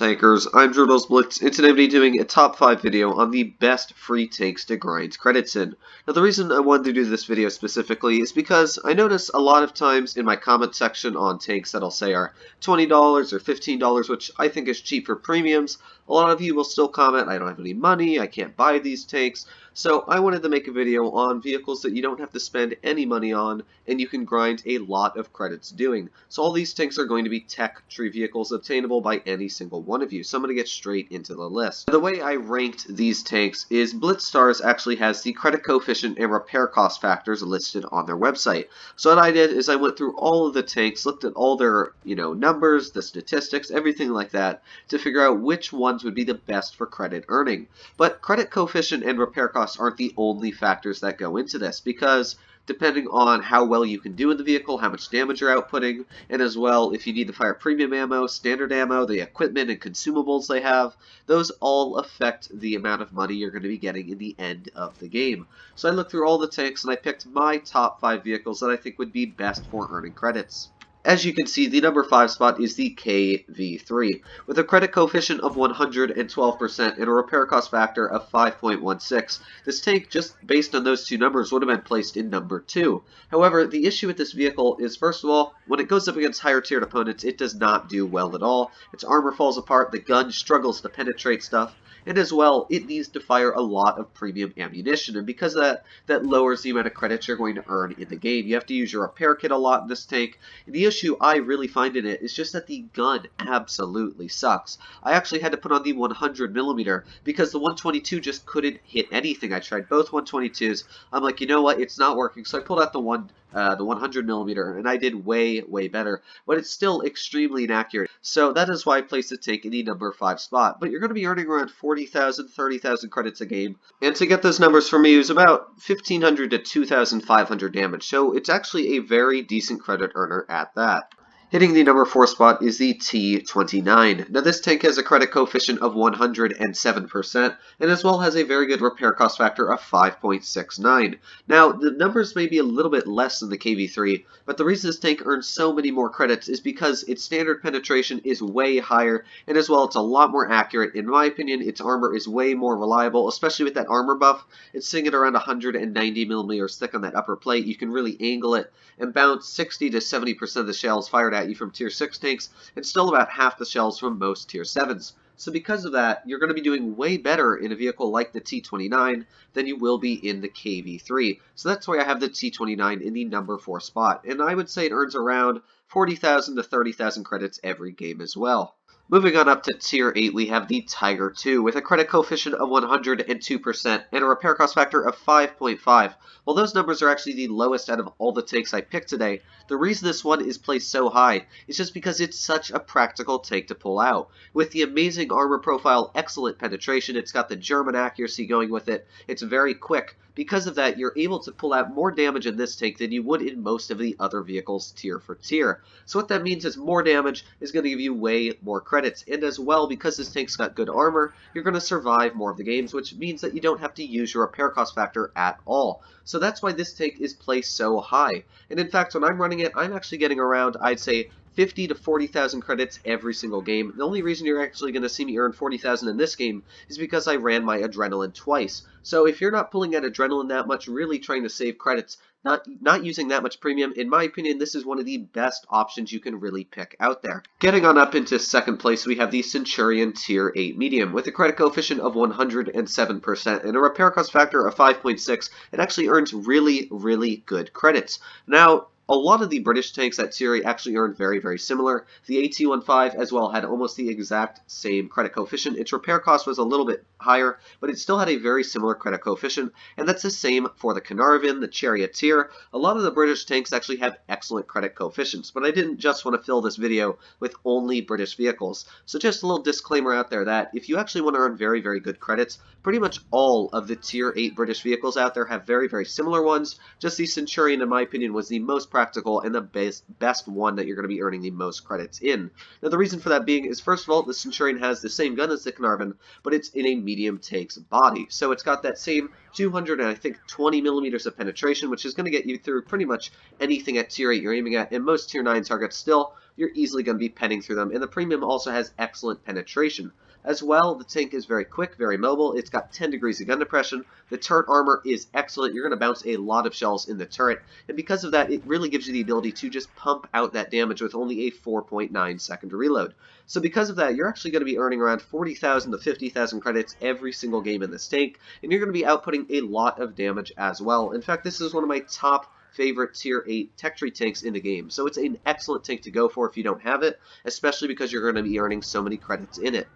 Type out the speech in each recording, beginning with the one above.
tankers, I'm Blitz, and today I'm going to be doing a top 5 video on the best free tanks to grind credits in. Now the reason I wanted to do this video specifically is because I notice a lot of times in my comment section on tanks that I'll say are $20 or $15, which I think is cheap for premiums, a lot of you will still comment, I don't have any money, I can't buy these tanks. So I wanted to make a video on vehicles that you don't have to spend any money on and you can grind a lot of credits doing. So all these tanks are going to be tech tree vehicles obtainable by any single one of you. So I'm going to get straight into the list. The way I ranked these tanks is Blitz Stars actually has the credit coefficient and repair cost factors listed on their website. So what I did is I went through all of the tanks, looked at all their numbers, the statistics, everything like that to figure out which ones would be the best for credit earning. But credit coefficient and repair cost aren't the only factors that go into this, because depending on how well you can do in the vehicle, how much damage you're outputting, and as well if you need to fire premium ammo, standard ammo, the equipment and consumables they have, those all affect the amount of money you're going to be getting in the end of the game. So I looked through all the tanks and I picked my top 5 vehicles that I think would be best for earning credits. As you can see, the number 5 spot is the KV3, with a credit coefficient of 112% and a repair cost factor of 5.16. This tank, just based on those two numbers, would have been placed in number 2. However, the issue with this vehicle is, first of all, when it goes up against higher tiered opponents, it does not do well at all. Its armor falls apart, the gun struggles to penetrate stuff, and as well, it needs to fire a lot of premium ammunition, and because of that lowers the amount of credits you're going to earn in the game. You have to use your repair kit a lot in this tank, and the issue I really find in it is just that the gun absolutely sucks. I actually had to put on the 100mm because the 122 just couldn't hit anything. I tried both 122s. I'm like, you know what, it's not working, so I pulled out the 100mm, and I did way better, but it's still extremely inaccurate. So that is why I placed the tank in the number 5 spot. But you're going to be earning around 40,000, 30,000 credits a game, and to get those numbers for me, it was about 1,500 to 2,500 damage, so it's actually a very decent credit earner at that. Hitting the number 4 spot is the T29. Now this tank has a credit coefficient of 107% and as well has a very good repair cost factor of 5.69. Now the numbers may be a little bit less than the KV3, but the reason this tank earns so many more credits is because its standard penetration is way higher, and as well it's a lot more accurate. In my opinion, its armor is way more reliable, especially with that armor buff. It's sitting at around 190mm thick on that upper plate. You can really angle it and bounce 60 to 70% of the shells fired at you from tier 6 tanks, and still about half the shells from most tier 7s. So because of that, you're going to be doing way better in a vehicle like the T29 than you will be in the KV3. So that's why I have the T29 in the number 4 spot, and I would say it earns around 40,000 to 30,000 credits every game as well. Moving on up to Tier 8, we have the Tiger 2 with a credit coefficient of 102% and a repair cost factor of 5.5. While those numbers are actually the lowest out of all the tanks I picked today, the reason this one is placed so high is just because it's such a practical tank to pull out. With the amazing armor profile, excellent penetration, it's got the German accuracy going with it, it's very quick. Because of that, you're able to pull out more damage in this tank than you would in most of the other vehicles tier for tier. So what that means is more damage is going to give you way more credits, and as well, because this tank's got good armor, you're going to survive more of the games, which means that you don't have to use your repair cost factor at all. So that's why this tank is placed so high. And in fact, when I'm running it, I'm actually getting around, I'd say, 50 to 40,000 credits every single game. The only reason you're actually going to see me earn 40,000 in this game is because I ran my adrenaline twice. So if you're not pulling out adrenaline that much, really trying to save credits, not using that much premium, in my opinion, this is one of the best options you can really pick out there. Getting on up into second place, we have the Centurion Tier 8 Medium with a credit coefficient of 107% and a repair cost factor of 5.6. It actually earns really good credits. Now, a lot of the British tanks at Tier 8 actually earn very similar. The AT-15 as well had almost the exact same credit coefficient. Its repair cost was a little bit higher, but it still had a very similar credit coefficient, and that's the same for the Carnarvon, the Charioteer. A lot of the British tanks actually have excellent credit coefficients, but I didn't just want to fill this video with only British vehicles. So just a little disclaimer out there that if you actually want to earn very good credits, pretty much all of the Tier 8 British vehicles out there have very similar ones. Just the Centurion, in my opinion, was the most practical practical and the best one that you're going to be earning the most credits in. Now the reason for that being is, first of all, the Centurion has the same gun as the Caernarvon, but it's in a medium takes body. So it's got that same 220 millimeters of penetration, which is going to get you through pretty much anything at tier 8 you're aiming at, and most tier 9 targets still, you're easily going to be penning through them, and the premium also has excellent penetration. As well, the tank is very quick, very mobile. It's got 10 degrees of gun depression. The turret armor is excellent. You're going to bounce a lot of shells in the turret, and because of that, it really gives you the ability to just pump out that damage with only a 4.9 second reload. So because of that, you're actually going to be earning around 40,000 to 50,000 credits every single game in this tank, and you're going to be outputting a lot of damage as well. In fact, this is one of my top favorite tier 8 tech tree tanks in the game, so it's an excellent tank to go for if you don't have it, especially because you're going to be earning so many credits in it.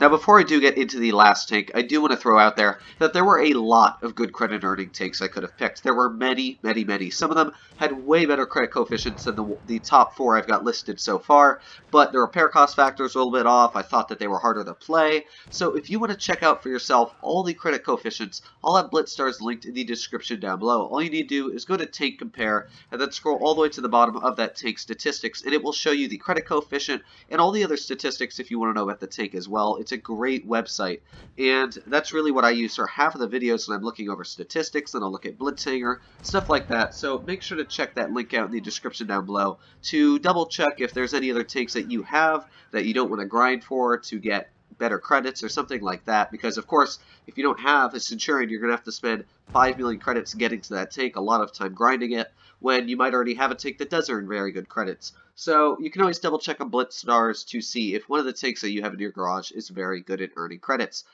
Now, before I do get into the last tank, I do want to throw out there that there were a lot of good credit earning tanks I could have picked. There were many, many, many. Some of them had way better credit coefficients than the top 4 I've got listed so far, but the repair cost factor is a little bit off. I thought that they were harder to play. So if you want to check out for yourself all the credit coefficients, I'll have Blitz stars linked in the description down below. All you need to do is go to Tank Compare and then scroll all the way to the bottom of that tank statistics, and it will show you the credit coefficient and all the other statistics if you want to know about the tank as well. It's a great website, and that's really what I use for half of the videos when I'm looking over statistics, and I'll look at Blitz hanger, stuff like that. So make sure to check that link out in the description down below to double check if there's any other tanks that you have that you don't want to grind for to get better credits or something like that, because of course if you don't have a Centurion, you're gonna have to spend 5 million credits getting to that tank, a lot of time grinding it, when you might already have a tank that does earn very good credits. So you can always double check on Blitz stars to see if one of the tanks that you have in your garage is very good at earning credits.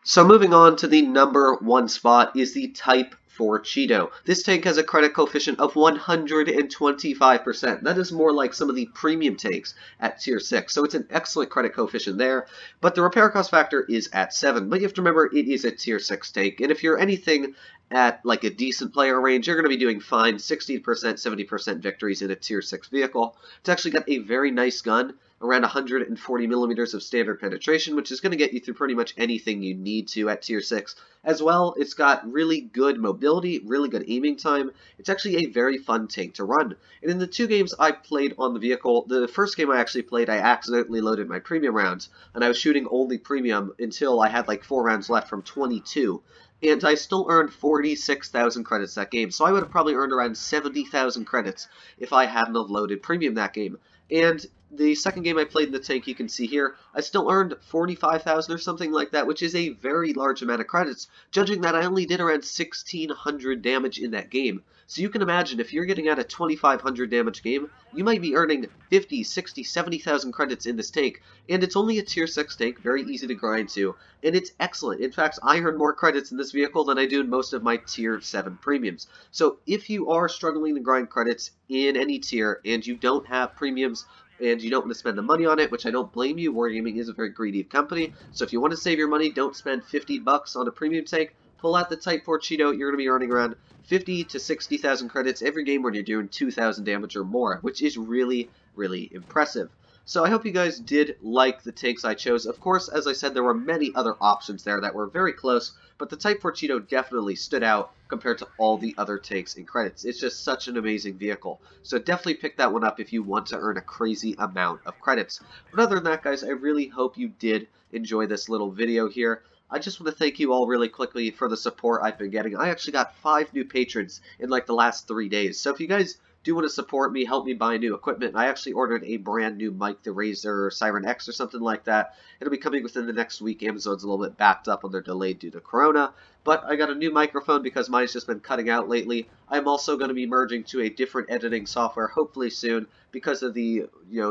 So moving on to the number 1 spot is the Type 4 Cheeto. This tank has a credit coefficient of 125%. That is more like some of the premium tanks at tier 6. So it's an excellent credit coefficient there. But the repair cost factor is at 7. But you have to remember it is a tier 6 tank. And if you're anything at like a decent player range, you're going to be doing fine 60%, 70% victories in a tier 6 vehicle. It's actually got a very nice gun, around 140 millimeters of standard penetration, which is going to get you through pretty much anything you need to at tier 6. As well, it's got really good mobility, really good aiming time. It's actually a very fun tank to run. And in the 2 games I played on the vehicle, the first game I actually played, I accidentally loaded my premium rounds, and I was shooting only premium until I had like 4 rounds left from 22. And I still earned 46,000 credits that game, so I would have probably earned around 70,000 credits if I hadn't have loaded premium that game. And the second game I played in the tank, you can see here, I still earned 45,000 or something like that, which is a very large amount of credits, judging that I only did around 1,600 damage in that game. So you can imagine, if you're getting at a 2,500 damage game, you might be earning 50, 60, 70,000 credits in this tank, and it's only a tier 6 tank, very easy to grind to, and it's excellent. In fact, I earn more credits in this vehicle than I do in most of my tier 7 premiums. So if you are struggling to grind credits in any tier, and you don't have premiums, and you don't want to spend the money on it, which I don't blame you. Wargaming is a very greedy company, so if you want to save your money, don't spend 50 bucks on a premium tank. Pull out the Type 4 Cheeto. You're going to be earning around 50 to 60,000 credits every game when you're doing 2,000 damage or more, which is really, really impressive. So I hope you guys did like the tanks I chose. Of course, as I said, there were many other options there that were very close, but the Type 4 Cheeto definitely stood out compared to all the other tanks in credits. It's just such an amazing vehicle. So definitely pick that one up if you want to earn a crazy amount of credits. But other than that, guys, I really hope you did enjoy this little video here. I just want to thank you all really quickly for the support I've been getting. I actually got 5 new patrons in like the last 3 days. So if you guys do want to support me, help me buy new equipment, I actually ordered a brand new mic, the Razer Siren X or something like that. It'll be coming within the next week. Amazon's a little bit backed up on their delay due to Corona. But I got a new microphone because mine's just been cutting out lately. I'm also going to be merging to a different editing software hopefully soon because of the,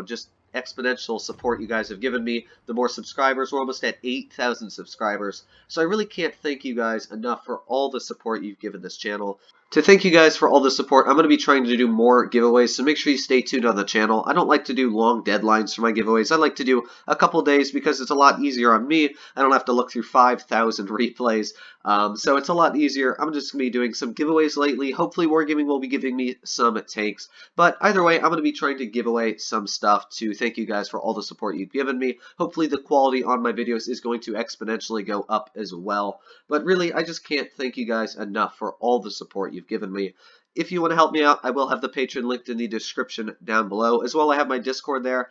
just exponential support you guys have given me. The more subscribers, we're almost at 8,000 subscribers. So I really can't thank you guys enough for all the support you've given this channel. To thank you guys for all the support, I'm going to be trying to do more giveaways, so make sure you stay tuned on the channel. I don't like to do long deadlines for my giveaways. I like to do a couple days because it's a lot easier on me. I don't have to look through 5,000 replays, so it's a lot easier. I'm just going to be doing some giveaways lately. Hopefully Wargaming will be giving me some tanks, but either way, I'm going to be trying to give away some stuff to thank you guys for all the support you've given me. Hopefully the quality on my videos is going to exponentially go up as well, but really, I just can't thank you guys enough for all the support you've given me. If you want to help me out, I will have the Patreon linked in the description down below. As well, I have my Discord there.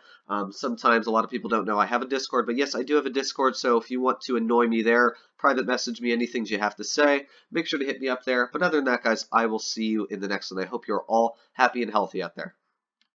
Sometimes a lot of people don't know I have a Discord, but yes, I do have a Discord, so if you want to annoy me there, private message me anything you have to say, make sure to hit me up there. But other than that, guys, I will see you in the next one. I hope you're all happy and healthy out there.